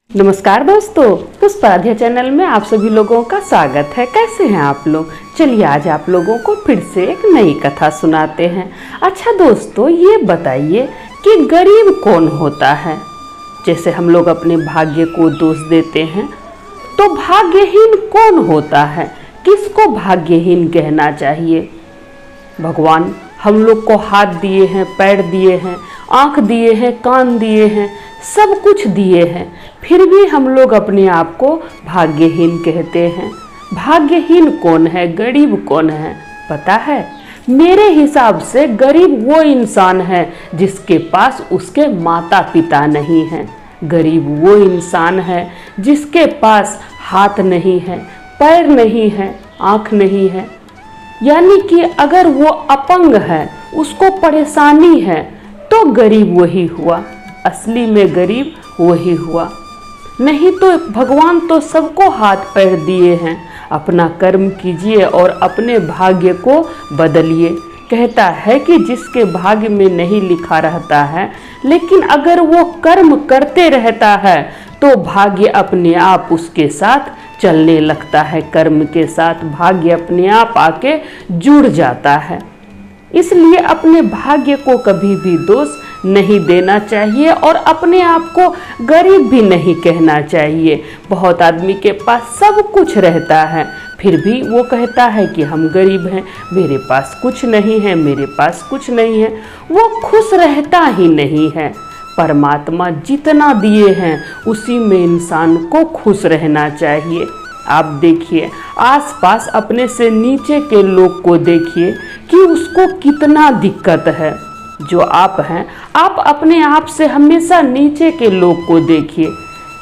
नमस्कार दोस्तों, पुष्पाराध्या चैनल में आप सभी लोगों का स्वागत है। कैसे हैं आप लोग? चलिए आज आप लोगों को फिर से एक नई कथा सुनाते हैं। अच्छा दोस्तों, ये बताइए कि गरीब कौन होता है? जैसे हम लोग अपने भाग्य को दोष देते हैं, तो भाग्यहीन कौन होता है? किसको भाग्यहीन कहना चाहिए? भगवान हम लोग को हाथ दिए हैं, पैर दिए हैं, आँख दिए हैं, कान दिए हैं, सब कुछ दिए हैं, फिर भी हम लोग अपने आप को भाग्यहीन कहते हैं। भाग्यहीन कौन है? गरीब कौन है? पता है, मेरे हिसाब से गरीब वो इंसान है जिसके पास उसके माता पिता नहीं हैं। गरीब वो इंसान है जिसके पास हाथ नहीं है, पैर नहीं है, आँख नहीं है। यानी कि अगर वो अपंग है, उसको परेशानी है, तो गरीब वही हुआ। असली में गरीब वही हुआ। नहीं तो भगवान तो सबको हाथ पैर दिए हैं। अपना कर्म कीजिए और अपने भाग्य को बदलिए। कहता है कि जिसके भाग्य में नहीं लिखा रहता है, लेकिन अगर वो कर्म करते रहता है तो भाग्य अपने आप उसके साथ चलने लगता है। कर्म के साथ भाग्य अपने आप आके जुड़ जाता है। इसलिए अपने भाग्य को कभी भी दोष नहीं देना चाहिए और अपने आप को गरीब भी नहीं कहना चाहिए। बहुत आदमी के पास सब कुछ रहता है, फिर भी वो कहता है कि हम गरीब हैं, मेरे पास कुछ नहीं है, मेरे पास कुछ नहीं है। वो खुश रहता ही नहीं है। परमात्मा जितना दिए हैं उसी में इंसान को खुश रहना चाहिए। आप देखिए, आसपास अपने से नीचे के लोग को देखिए कि उसको कितना दिक्कत है। जो आप हैं, आप अपने आप से हमेशा नीचे के लोग को देखिए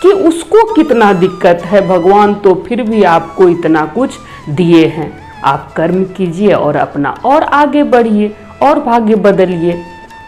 कि उसको कितना दिक्कत है। भगवान तो फिर भी आपको इतना कुछ दिए हैं। आप कर्म कीजिए और अपना और आगे बढ़िए और भाग्य बदलिए।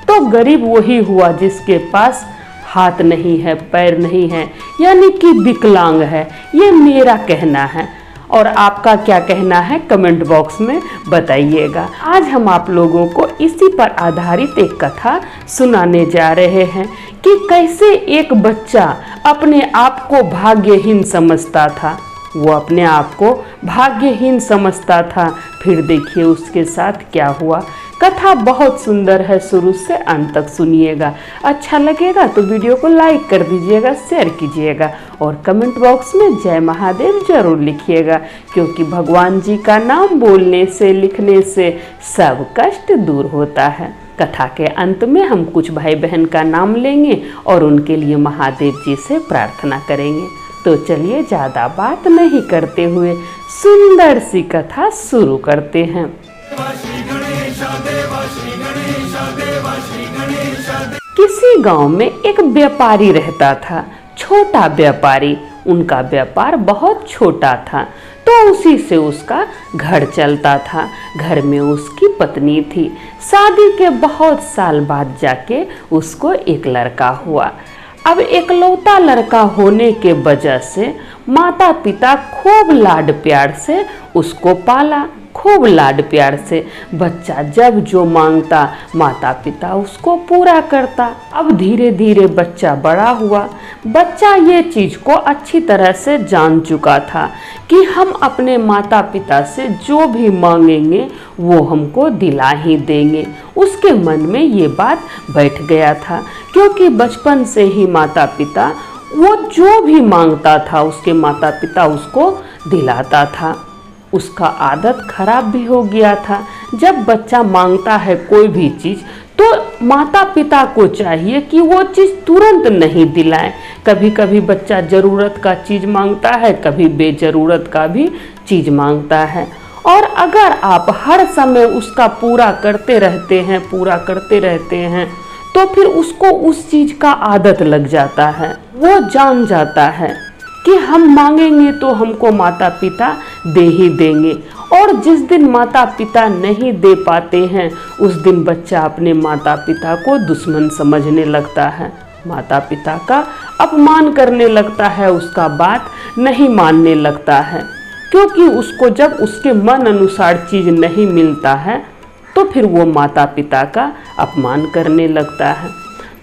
तो गरीब वही हुआ जिसके पास हाथ नहीं है, पैर नहीं है, यानी कि विकलांग है। ये मेरा कहना है और आपका क्या कहना है कमेंट बॉक्स में बताइएगा। आज हम आप लोगों को इसी पर आधारित एक कथा सुनाने जा रहे हैं कि कैसे एक बच्चा अपने आप को भाग्यहीन समझता था। वो अपने आप को भाग्यहीन समझता था, फिर देखिए उसके साथ क्या हुआ। कथा बहुत सुंदर है, शुरू से अंत तक सुनिएगा। अच्छा लगेगा तो वीडियो को लाइक कर दीजिएगा, शेयर कीजिएगा और कमेंट बॉक्स में जय महादेव जरूर लिखिएगा, क्योंकि भगवान जी का नाम बोलने से, लिखने से सब कष्ट दूर होता है। कथा के अंत में हम कुछ भाई बहन का नाम लेंगे और उनके लिए महादेव जी से प्रार्थना करेंगे। तो चलिए ज़्यादा बात नहीं करते हुए सुंदर सी कथा शुरू करते हैं। किसी गांव में एक व्यापारी रहता था, छोटा व्यापारी। उनका व्यापार बहुत छोटा था, तो उसी से उसका घर चलता था। घर में उसकी पत्नी थी। शादी के बहुत साल बाद जाके उसको एक लड़का हुआ। अब एकलौता लड़का होने के वजह से माता पिता खूब लाड प्यार से उसको पाला। खूब लाड प्यार से बच्चा जब जो मांगता माता पिता उसको पूरा करता। अब धीरे धीरे बच्चा बड़ा हुआ। बच्चा ये चीज़ को अच्छी तरह से जान चुका था कि हम अपने माता पिता से जो भी मांगेंगे वो हमको दिला ही देंगे। उसके मन में ये बात बैठ गया था, क्योंकि बचपन से ही माता पिता वो जो भी मांगता था उसके माता पिता उसको दिलाता था। उसका आदत खराब भी हो गया था। जब बच्चा मांगता है कोई भी चीज़, तो माता पिता को चाहिए कि वो चीज़ तुरंत नहीं दिलाएं। कभी कभी बच्चा ज़रूरत का चीज़ मांगता है, कभी बेज़रूरत का भी चीज़ मांगता है। और अगर आप हर समय उसका पूरा करते रहते हैं तो फिर उसको उस चीज़ का आदत लग जाता है। वो जान जाता है कि हम मांगेंगे तो हमको माता पिता दे ही देंगे, और जिस दिन माता पिता नहीं दे पाते हैं उस दिन बच्चा अपने माता पिता को दुश्मन समझने लगता है। माता पिता का अपमान करने लगता है, उसका बात नहीं मानने लगता है, क्योंकि उसको जब उसके मन अनुसार चीज़ नहीं मिलता है तो फिर वो माता पिता का अपमान करने लगता है।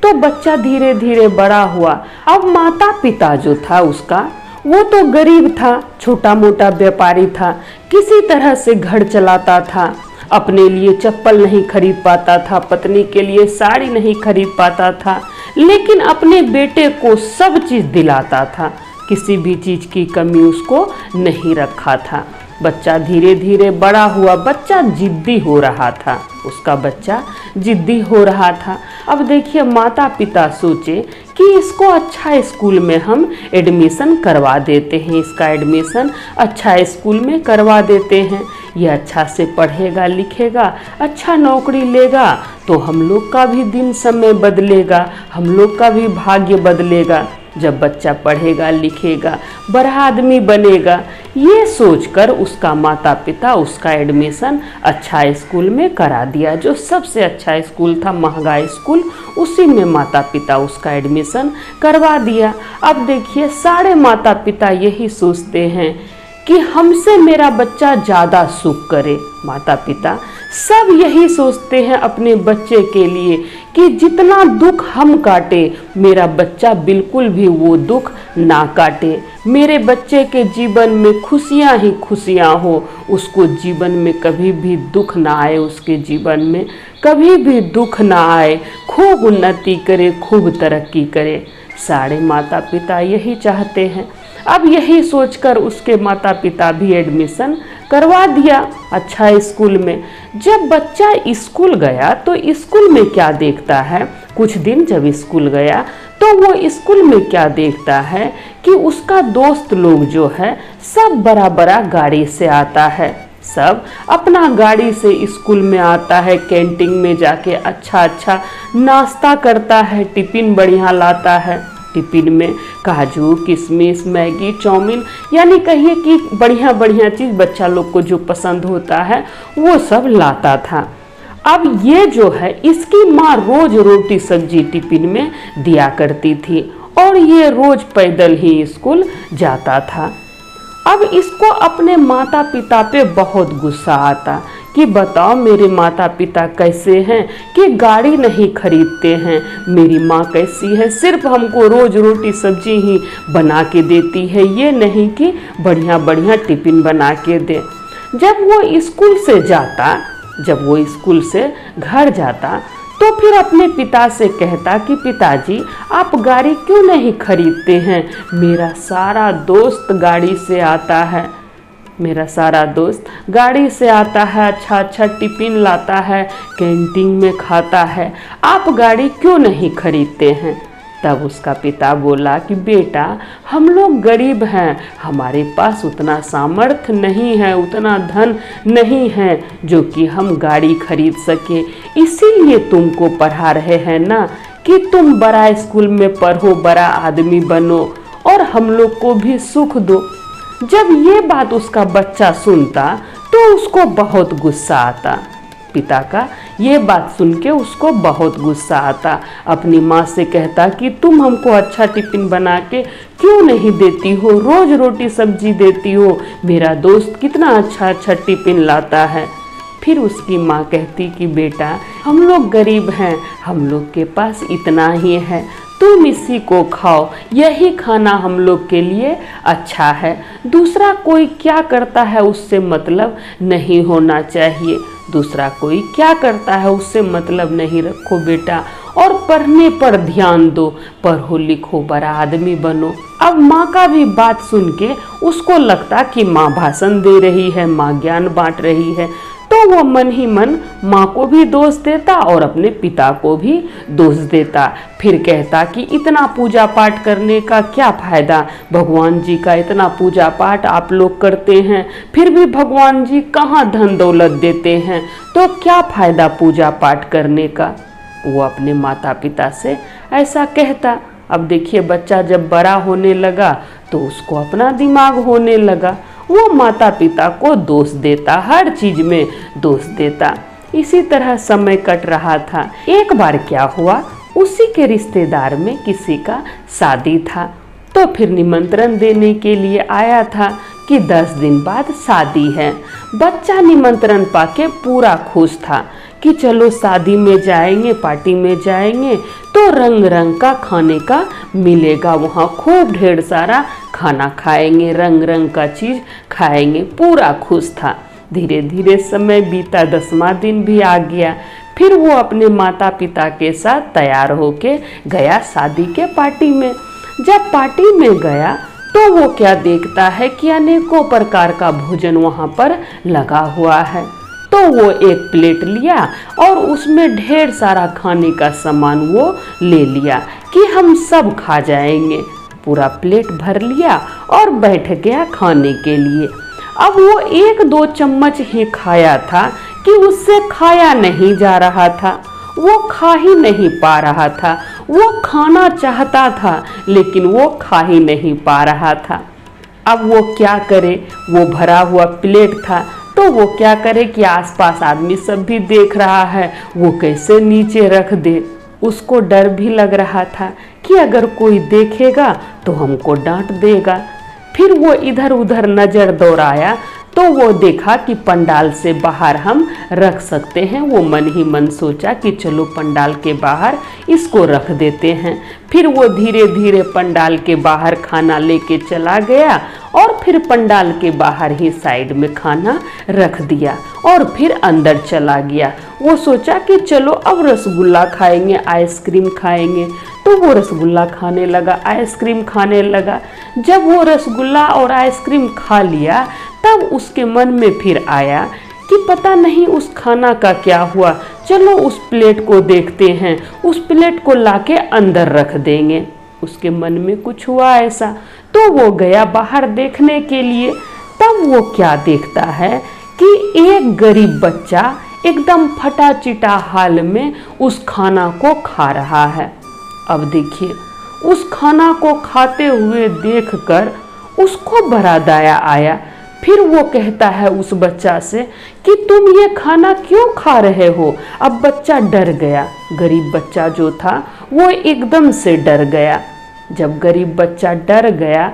तो बच्चा धीरे धीरे बड़ा हुआ। अब माता पिता जो था उसका, वो तो गरीब था, छोटा मोटा व्यापारी था, किसी तरह से घर चलाता था। अपने लिए चप्पल नहीं खरीद पाता था, पत्नी के लिए साड़ी नहीं खरीद पाता था, लेकिन अपने बेटे को सब चीज दिलाता था, किसी भी चीज की कमी उसको नहीं रखा था। बच्चा धीरे धीरे बड़ा हुआ, बच्चा जिद्दी हो रहा था, उसका बच्चा जिद्दी हो रहा था। अब देखिए माता पिता सोचे कि इसको अच्छा स्कूल में हम एडमिशन करवा देते हैं, इसका एडमिशन अच्छा स्कूल में करवा देते हैं, ये अच्छा से पढ़ेगा लिखेगा, अच्छा नौकरी लेगा तो हम लोग का भी दिन समय बदलेगा, हम लोग का भी भाग्य बदलेगा। जब बच्चा पढ़ेगा लिखेगा बड़ा आदमी बनेगा, ये सोचकर उसका माता पिता उसका एडमिशन अच्छा स्कूल में करा दिया। जो सबसे अच्छा स्कूल था, महंगा स्कूल, उसी में माता पिता उसका एडमिशन करवा दिया। अब देखिए सारे माता पिता यही सोचते हैं कि हमसे मेरा बच्चा ज़्यादा सुख करे। माता पिता सब यही सोचते हैं अपने बच्चे के लिए कि जितना दुख हम काटे, मेरा बच्चा बिल्कुल भी वो दुख ना काटे, मेरे बच्चे के जीवन में खुशियाँ ही खुशियाँ हो, उसको जीवन में कभी भी दुख ना आए, उसके जीवन में कभी भी दुख ना आए, खूब उन्नति करे, खूब तरक्की करे। सारे माता पिता यही चाहते हैं। अब यही सोचकर उसके माता पिता भी एडमिशन करवा दिया अच्छा स्कूल में। जब बच्चा स्कूल गया तो स्कूल में क्या देखता है, कुछ दिन जब स्कूल गया तो वो स्कूल में क्या देखता है कि उसका दोस्त लोग जो है सब बड़ा बड़ा गाड़ी से आता है, सब अपना गाड़ी से स्कूल में आता है, कैंटीन में जाके अच्छा अच्छा नाश्ता करता है, टिफिन बढ़िया लाता है, टिफिन में काजू किशमिश मैगी चाउमीन, यानी कहिए कि बढ़िया बढ़िया चीज़ बच्चा लोग को जो पसंद होता है वो सब लाता था। अब ये जो है इसकी माँ रोज रोटी सब्जी टिफिन में दिया करती थी और ये रोज पैदल ही स्कूल जाता था। अब इसको अपने माता पिता पे बहुत गुस्सा आता कि बताओ मेरे माता पिता कैसे हैं कि गाड़ी नहीं खरीदते हैं, मेरी माँ कैसी है, सिर्फ हमको रोज रोटी सब्जी ही बना के देती है, ये नहीं कि बढ़िया बढ़िया टिफिन बना के दे। जब वो स्कूल से जाता, जब वो स्कूल से घर जाता तो फिर अपने पिता से कहता कि पिताजी आप गाड़ी क्यों नहीं खरीदते हैं, मेरा सारा दोस्त गाड़ी से आता है, मेरा सारा दोस्त गाड़ी से आता है, अच्छा अच्छा टिफिन लाता है, कैंटीन में खाता है, आप गाड़ी क्यों नहीं खरीदते हैं। तब उसका पिता बोला कि बेटा हम लोग गरीब हैं, हमारे पास उतना सामर्थ्य नहीं है, उतना धन नहीं है जो कि हम गाड़ी खरीद सके, इसीलिए तुमको पढ़ा रहे हैं ना कि तुम बड़ा स्कूल में पढ़ो, बड़ा आदमी बनो और हम लोग को भी सुख दो। जब ये बात उसका बच्चा सुनता तो उसको बहुत गुस्सा आता, पिता का ये बात सुन के उसको बहुत गुस्सा आता। अपनी माँ से कहता कि तुम हमको अच्छा टिफिन बना के क्यों नहीं देती हो, रोज रोटी सब्जी देती हो, मेरा दोस्त कितना अच्छा अच्छा टिफिन लाता है। फिर उसकी माँ कहती कि बेटा हम लोग गरीब हैं, हम लोग के पास इतना ही है, तुम इसी को खाओ, यही खाना हम लोग के लिए अच्छा है, दूसरा कोई क्या करता है उससे मतलब नहीं होना चाहिए, दूसरा कोई क्या करता है उससे मतलब नहीं रखो बेटा, और पढ़ने पर ध्यान दो, पढ़ो लिखो बड़ा आदमी बनो। अब माँ का भी बात सुन के उसको लगता कि माँ भाषण दे रही है, माँ ज्ञान बांट रही है, तो वो मन ही मन माँ को भी दोष देता और अपने पिता को भी दोष देता। फिर कहता कि इतना पूजा पाठ करने का क्या फ़ायदा, भगवान जी का इतना पूजा पाठ आप लोग करते हैं, फिर भी भगवान जी कहाँ धन दौलत देते हैं, तो क्या फ़ायदा पूजा पाठ करने का। वो अपने माता पिता से ऐसा कहता। अब देखिए बच्चा जब बड़ा होने लगा तो उसको अपना दिमाग होने लगा, वो माता पिता को दोष देता, हर चीज में दोष देता। इसी तरह समय कट रहा था। एक बार क्या हुआ, उसी के रिश्तेदार में किसी का शादी था, तो फिर निमंत्रण देने के लिए आया था कि 10 दिन बाद शादी है। बच्चा निमंत्रण पाके पूरा खुश था कि चलो शादी में जाएंगे, पार्टी में जाएंगे तो रंग रंग का खाने का मिलेगा, वहाँ खूब ढेर सारा खाना खाएंगे, रंग रंग का चीज़ खाएंगे। पूरा खुश था। धीरे धीरे समय बीता, 10वां दिन भी आ गया। फिर वो अपने माता पिता के साथ तैयार होके गया शादी के पार्टी में। जब पार्टी में गया तो वो क्या देखता है कि अनेकों प्रकार का भोजन वहाँ पर लगा हुआ है। तो वो एक प्लेट लिया और उसमें ढेर सारा खाने का सामान वो ले लिया कि हम सब खा जाएंगे। पूरा प्लेट भर लिया और बैठ गया खाने के लिए। अब वो 1-2 चम्मच ही खाया था कि उससे खाया नहीं जा रहा था, वो खा ही नहीं पा रहा था। वो खाना चाहता था लेकिन वो खा ही नहीं पा रहा था। अब वो क्या करे, वो भरा हुआ प्लेट था तो वो क्या करे कि आसपास आदमी सब भी देख रहा है, वो कैसे नीचे रख दे। उसको डर भी लग रहा था कि अगर कोई देखेगा तो हमको डांट देगा। फिर वो इधर उधर नज़र दौड़ाया तो वो देखा कि पंडाल से बाहर हम रख सकते हैं। वो मन ही मन सोचा कि चलो पंडाल के बाहर इसको रख देते हैं। फिर वो धीरे धीरे पंडाल के बाहर खाना लेके चला गया और फिर पंडाल के बाहर ही साइड में खाना रख दिया और फिर अंदर चला गया। वो सोचा कि चलो अब रसगुल्ला खाएंगे, आइसक्रीम खाएंगे। तो वो रसगुल्ला खाने लगा, आइसक्रीम खाने लगा। जब वो रसगुल्ला और आइसक्रीम खा लिया तब उसके मन में फिर आया कि पता नहीं उस खाना का क्या हुआ, चलो उस प्लेट को देखते हैं, उस प्लेट को लाके अंदर रख देंगे। उसके मन में कुछ हुआ ऐसा, तो वो गया बाहर देखने के लिए। तब वो क्या देखता है कि एक गरीब बच्चा एकदम फटा चिटा हाल में उस खाना को खा रहा है। अब देखिए, उस खाना को खाते हुए देखकर उसको बड़ा दया आया। फिर वो कहता है उस बच्चा से कि तुम ये खाना क्यों खा रहे हो। अब बच्चा डर गया, गरीब बच्चा जो था वो एकदम से डर गया। जब गरीब बच्चा डर गया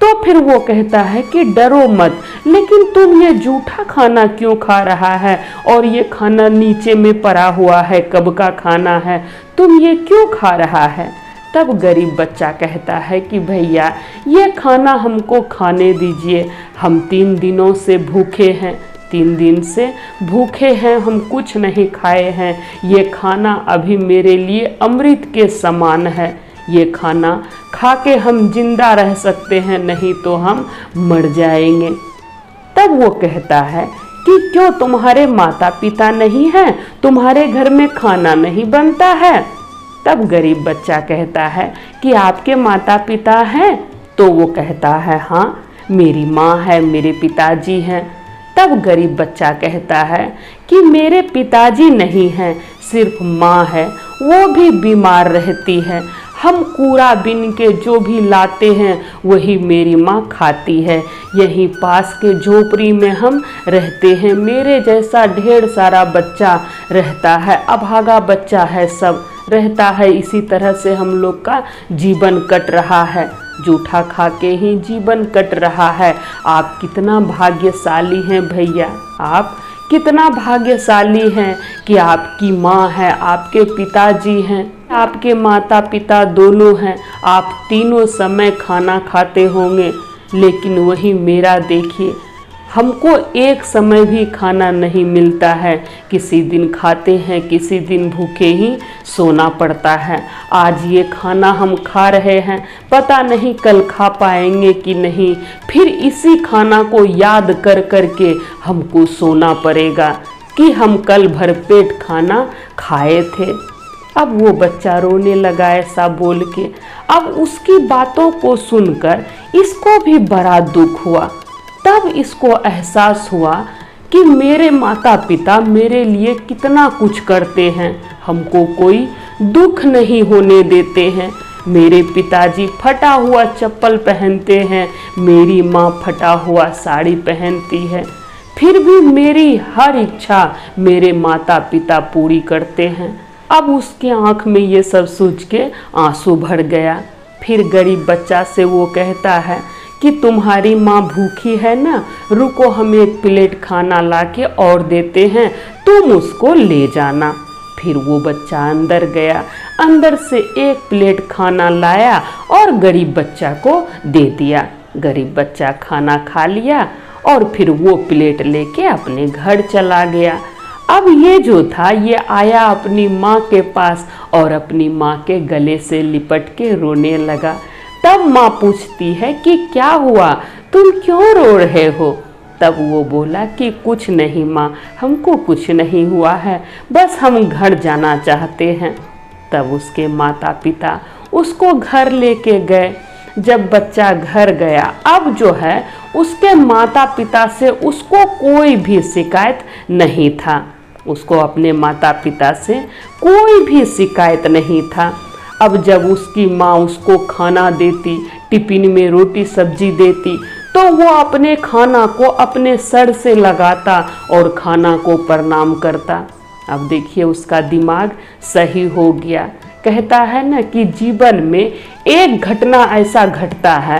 तो फिर वो कहता है कि डरो मत, लेकिन तुम ये जूठा खाना क्यों खा रहा है, और ये खाना नीचे में पड़ा हुआ है, कब का खाना है, तुम ये क्यों खा रहा है। तब गरीब बच्चा कहता है कि भैया ये खाना हमको खाने दीजिए, हम 3 दिनों से भूखे हैं, 3 दिन से भूखे हैं, हम कुछ नहीं खाए हैं। ये खाना अभी मेरे लिए अमृत के समान है, ये खाना खा के हम जिंदा रह सकते हैं, नहीं तो हम मर जाएंगे। तब वो कहता है कि क्यों तुम्हारे माता पिता नहीं हैं, तुम्हारे घर में खाना नहीं बनता है। तब गरीब बच्चा कहता है कि आपके माता पिता हैं। तो वो कहता है हाँ, मेरी माँ है, मेरे पिताजी हैं। तब गरीब बच्चा कहता है कि मेरे पिताजी नहीं हैं, सिर्फ माँ है, वो भी बीमार रहती है। हम कूड़ा बीन के जो भी लाते हैं वही मेरी माँ खाती है। यहीं पास के झोपड़ी में हम रहते हैं, मेरे जैसा ढेर सारा बच्चा रहता है, अभागा बच्चा है, सब रहता है। इसी तरह से हम लोग का जीवन कट रहा है, जूठा खा के ही जीवन कट रहा है। आप कितना भाग्यशाली हैं भैया, आप कितना भाग्यशाली हैं कि आपकी माँ है, आपके पिताजी हैं, आपके माता पिता दोनों हैं, आप तीनों समय खाना खाते होंगे। लेकिन वही मेरा देखिए, हमको एक समय भी खाना नहीं मिलता है, किसी दिन खाते हैं, किसी दिन भूखे ही सोना पड़ता है। आज ये खाना हम खा रहे हैं, पता नहीं कल खा पाएंगे कि नहीं, फिर इसी खाना को याद कर कर के हमको सोना पड़ेगा कि हम कल भर पेट खाना खाए थे। अब वो बच्चा रोने लगा ऐसा बोल के। अब उसकी बातों को सुनकर इसको भी बड़ा दुख हुआ। तब इसको एहसास हुआ कि मेरे माता पिता मेरे लिए कितना कुछ करते हैं, हमको कोई दुख नहीं होने देते हैं। मेरे पिताजी फटा हुआ चप्पल पहनते हैं, मेरी माँ फटा हुआ साड़ी पहनती है, फिर भी मेरी हर इच्छा मेरे माता पिता पूरी करते हैं। अब उसके आँख में ये सब सोच के आंसू भर गया। फिर गरीब बच्चा से वो कहता है कि तुम्हारी माँ भूखी है ना, रुको हम एक प्लेट खाना लाके और देते हैं, तुम उसको ले जाना। फिर वो बच्चा अंदर गया, अंदर से एक प्लेट खाना लाया और गरीब बच्चा को दे दिया। गरीब बच्चा खाना खा लिया और फिर वो प्लेट लेके अपने घर चला गया। अब ये जो था ये आया अपनी माँ के पास और अपनी माँ के गले से लिपट के रोने लगा। तब माँ पूछती है कि क्या हुआ, तुम क्यों रो रहे हो? तब वो बोला कि कुछ नहीं माँ, हमको कुछ नहीं हुआ है, बस हम घर जाना चाहते हैं। तब उसके माता पिता उसको घर लेके गए। जब बच्चा घर गया, अब जो है उसके माता पिता से उसको कोई भी शिकायत नहीं था। उसको अपने माता पिता से कोई भी शिकायत नहीं था। अब जब उसकी माँ उसको खाना देती, टिफिन में रोटी सब्जी देती, तो वो अपने खाना को अपने सर से लगाता और खाना को प्रणाम करता। अब देखिए उसका दिमाग सही हो गया। कहता है ना कि जीवन में एक घटना ऐसा घटता है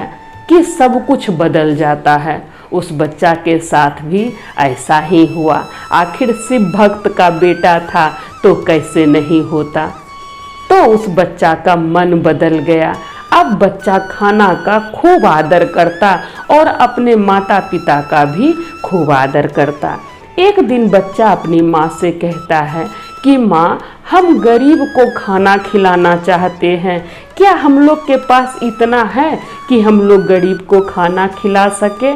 कि सब कुछ बदल जाता है। उस बच्चा के साथ भी ऐसा ही हुआ। आखिर शिव भक्त का बेटा था तो कैसे नहीं होता। तो उस बच्चा का मन बदल गया। अब बच्चा खाना का खूब आदर करता और अपने माता पिता का भी खूब आदर करता। एक दिन बच्चा अपनी माँ से कहता है कि माँ, हम गरीब को खाना खिलाना चाहते हैं, क्या हम लोग के पास इतना है कि हम लोग गरीब को खाना खिला सके?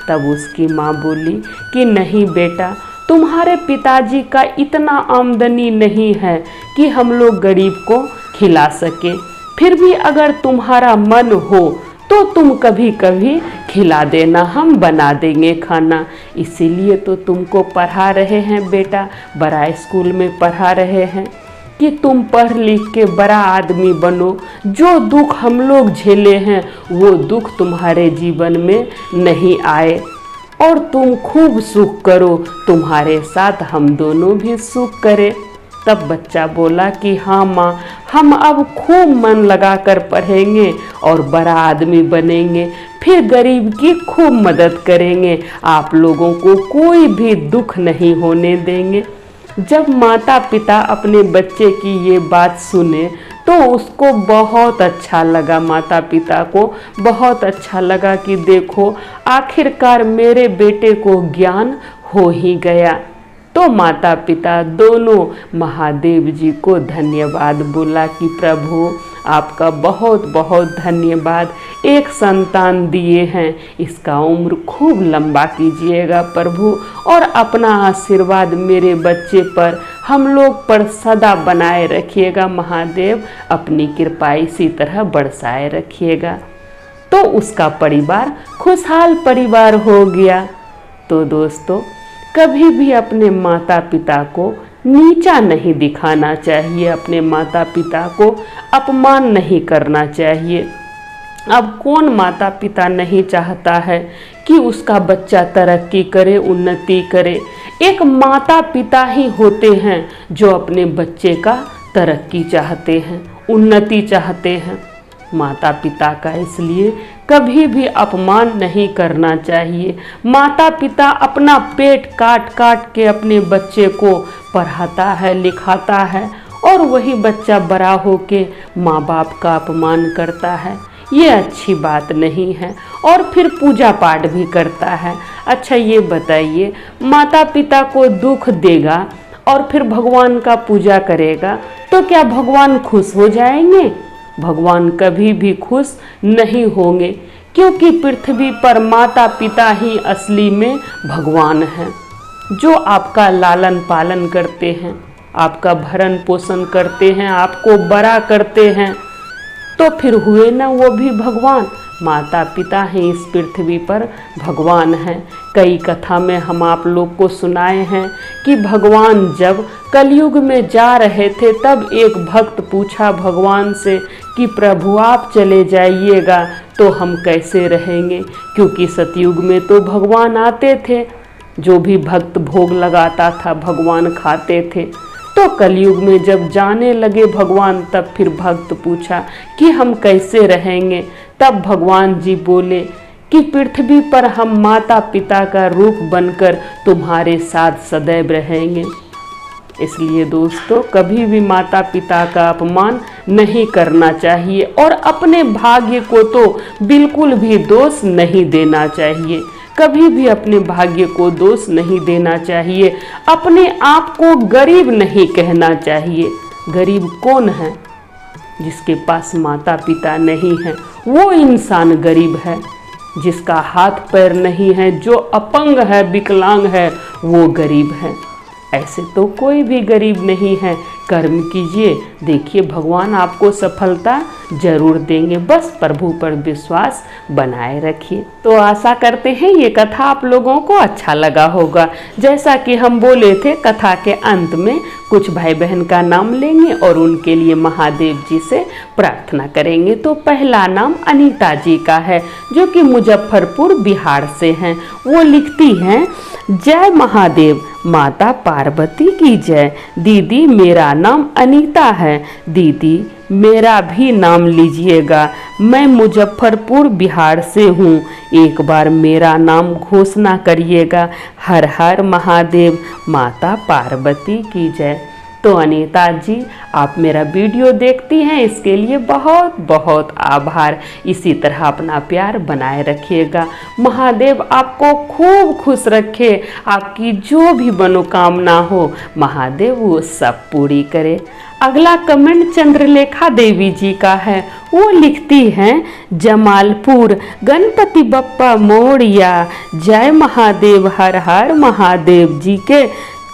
तब उसकी माँ बोली कि नहीं बेटा, तुम्हारे पिताजी का इतना आमदनी नहीं है कि हम लोग गरीब को खिला सके। फिर भी अगर तुम्हारा मन हो तो तुम कभी कभी खिला देना, हम बना देंगे खाना। इसीलिए तो तुमको पढ़ा रहे हैं बेटा, बड़ा स्कूल में पढ़ा रहे हैं कि तुम पढ़ लिख के बड़ा आदमी बनो। जो दुख हम लोग झेले हैं वो दुख तुम्हारे जीवन में नहीं आए और तुम खूब सुख करो, तुम्हारे साथ हम दोनों भी सुख करें। तब बच्चा बोला कि हाँ माँ, हम अब खूब मन लगाकर पढ़ेंगे और बड़ा आदमी बनेंगे, फिर गरीब की खूब मदद करेंगे, आप लोगों को कोई भी दुख नहीं होने देंगे। जब माता पिता अपने बच्चे की ये बात सुने तो उसको बहुत अच्छा लगा। माता पिता को बहुत अच्छा लगा कि देखो आखिरकार मेरे बेटे को ज्ञान हो ही गया। तो माता पिता दोनों महादेव जी को धन्यवाद बोला कि प्रभु आपका बहुत बहुत धन्यवाद, एक संतान दिए हैं, इसका उम्र खूब लंबा कीजिएगा प्रभु, और अपना आशीर्वाद मेरे बच्चे पर, हम लोग पर सदा बनाए रखिएगा महादेव, अपनी कृपा इसी तरह बरसाए रखिएगा। तो उसका परिवार खुशहाल परिवार हो गया। तो दोस्तों, कभी भी अपने माता पिता को नीचा नहीं दिखाना चाहिए, अपने माता पिता को अपमान नहीं करना चाहिए। अब कौन माता पिता नहीं चाहता है कि उसका बच्चा तरक्की करे, उन्नति करे। एक माता पिता ही होते हैं जो अपने बच्चे का तरक्की चाहते हैं, उन्नति चाहते हैं। माता पिता का इसलिए कभी भी अपमान नहीं करना चाहिए। माता पिता अपना पेट काट काट के अपने बच्चे को पढ़ाता है, लिखाता है, और वही बच्चा बड़ा होके माँ बाप का अपमान करता है। ये अच्छी बात नहीं है। और फिर पूजा पाठ भी करता है। अच्छा ये बताइए, माता पिता को दुख देगा और फिर भगवान का पूजा करेगा तो क्या भगवान खुश हो जाएंगे? भगवान कभी भी खुश नहीं होंगे, क्योंकि पृथ्वी पर माता पिता ही असली में भगवान हैं, जो आपका लालन पालन करते हैं, आपका भरण पोषण करते हैं, आपको बड़ा करते हैं। तो फिर हुए ना वो भी भगवान। माता पिता हैं इस पृथ्वी पर भगवान हैं। कई कथा में हम आप लोग को सुनाए हैं कि भगवान जब कलयुग में जा रहे थे तब एक भक्त पूछा भगवान से कि प्रभु आप चले जाइएगा तो हम कैसे रहेंगे, क्योंकि सतयुग में तो भगवान आते थे, जो भी भक्त भोग लगाता था भगवान खाते थे। तो कलयुग में जब जाने लगे भगवान, तब फिर भक्त पूछा कि हम कैसे रहेंगे। तब भगवान जी बोले कि पृथ्वी पर हम माता पिता का रूप बनकर तुम्हारे साथ सदैव रहेंगे। इसलिए दोस्तों, कभी भी माता पिता का अपमान नहीं करना चाहिए और अपने भाग्य को तो बिल्कुल भी दोष नहीं देना चाहिए। कभी भी अपने भाग्य को दोष नहीं देना चाहिए। अपने आप को गरीब नहीं कहना चाहिए। गरीब कौन है? जिसके पास माता पिता नहीं है, वो इंसान गरीब है। जिसका हाथ पैर नहीं है, जो अपंग है, विकलांग है, वो गरीब है। ऐसे तो कोई भी गरीब नहीं है। कर्म कीजिए, देखिए भगवान आपको सफलता जरूर देंगे। बस प्रभु पर विश्वास बनाए रखिए। तो आशा करते हैं ये कथा आप लोगों को अच्छा लगा होगा। जैसा कि हम बोले थे, कथा के अंत में कुछ भाई बहन का नाम लेंगे और उनके लिए महादेव जी से प्रार्थना करेंगे। तो पहला नाम अनीता जी का है, जो कि मुजफ्फरपुर बिहार से हैं। वो लिखती हैं, जय महादेव, माता पार्वती की जय। दीदी, मेरा नाम अनीता है। दीदी, मेरा भी नाम लीजिएगा। मैं मुजफ्फरपुर बिहार से हूँ। एक बार मेरा नाम घोषणा करिएगा। हर हर महादेव, माता पार्वती की जय। तो अनीता जी, आप मेरा वीडियो देखती हैं, इसके लिए बहुत बहुत आभार। इसी तरह अपना प्यार बनाए रखिएगा। महादेव आपको खूब खुश रखे। आपकी जो भी मनोकामना हो, महादेव वो सब पूरी करे। अगला कमेंट चंद्रलेखा देवी जी का है। वो लिखती हैं, जमालपुर, गणपति बप्पा मोरिया। जय महादेव, हर हर महादेव जी के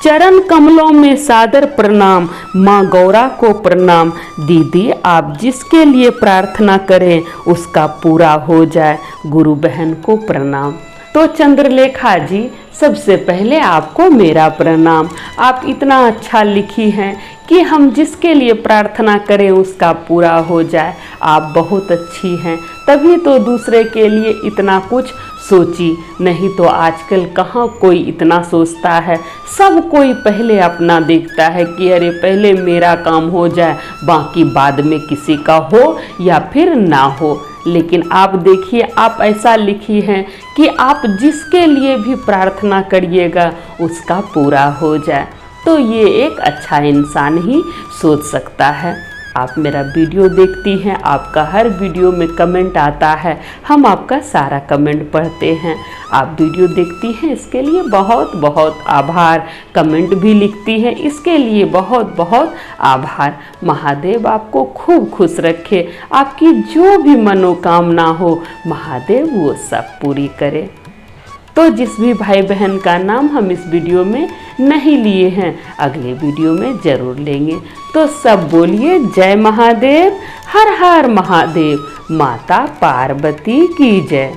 चरण कमलों में सादर प्रणाम। माँ गौरा को प्रणाम। दीदी, आप जिसके लिए प्रार्थना करें उसका पूरा हो जाए। गुरु बहन को प्रणाम। तो चंद्रलेखा जी, सबसे पहले आपको मेरा प्रणाम। आप इतना अच्छा लिखी हैं कि हम जिसके लिए प्रार्थना करें उसका पूरा हो जाए। आप बहुत अच्छी हैं, तभी तो दूसरे के लिए इतना कुछ सोची। नहीं तो आजकल कहाँ कोई इतना सोचता है। सब कोई पहले अपना देखता है कि अरे पहले मेरा काम हो जाए, बाकी बाद में किसी का हो या फिर ना हो। लेकिन आप देखिए, आप ऐसा लिखी हैं कि आप जिसके लिए भी प्रार्थना करिएगा उसका पूरा हो जाए। तो ये एक अच्छा इंसान ही सोच सकता है। आप मेरा वीडियो देखती हैं, आपका हर वीडियो में कमेंट आता है, हम आपका सारा कमेंट पढ़ते हैं। आप वीडियो देखती हैं, इसके लिए बहुत बहुत आभार। कमेंट भी लिखती हैं, इसके लिए बहुत बहुत आभार। महादेव आपको खूब खुश रखे। आपकी जो भी मनोकामना हो, महादेव वो सब पूरी करे। तो जिस भी भाई बहन का नाम हम इस वीडियो में नहीं लिए हैं, अगले वीडियो में ज़रूर लेंगे। तो सब बोलिए, जय महादेव, हर हर महादेव, माता पार्वती की जय।